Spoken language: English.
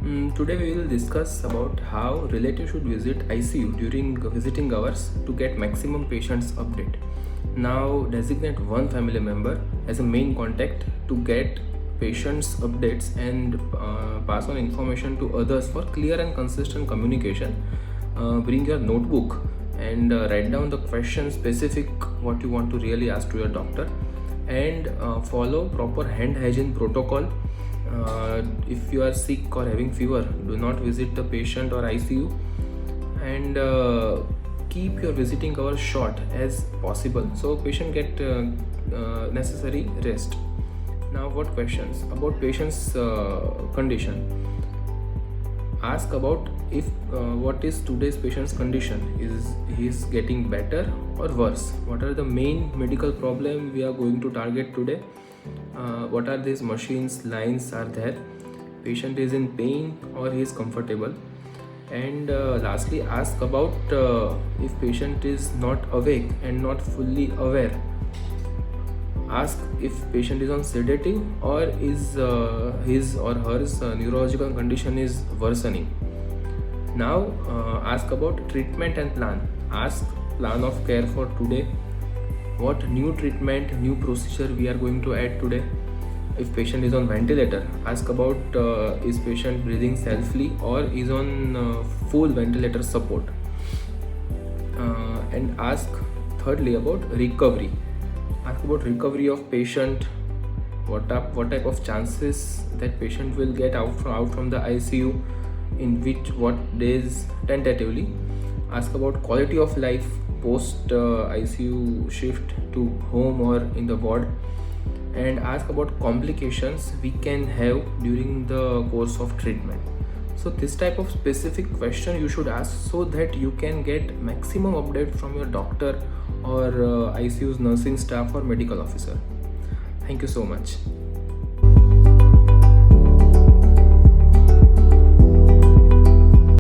Today we will discuss about how relatives should visit ICU during visiting hours to get maximum patients update. Now designate one family member as a main contact to get patients updates and pass on information to others for clear and consistent communication. Bring your notebook and write down the question specific what you want to really ask to your doctor, and follow proper hand hygiene protocol. If you are sick or having fever, do not visit the patient or ICU, and keep your visiting hours short as possible so patient get necessary rest. Now, what questions about patient's condition? Ask about if what is today's patient's condition. Is he getting better or worse? What are the main medical problem we are going to target today? What are these machines lines are there? Patient is in pain or he is comfortable? And lastly, ask about if patient is not awake and not fully aware. Ask if patient is on sedative or is his or her neurological condition is worsening. Now ask about treatment and plan. Ask plan of care for today. What new treatment, new procedure we are going to add today. If patient is on ventilator, ask about is patient breathing selfly or is on full ventilator support. And ask thirdly about recovery. Ask about recovery of patient. What type of chances that patient will get out from the ICU, in what days tentatively. Ask about quality of life post ICU shift to home or in the ward, and ask about complications we can have during the course of treatment. So this type of specific question you should ask so that you can get maximum update from your doctor or ICU's nursing staff or medical officer. Thank you so much.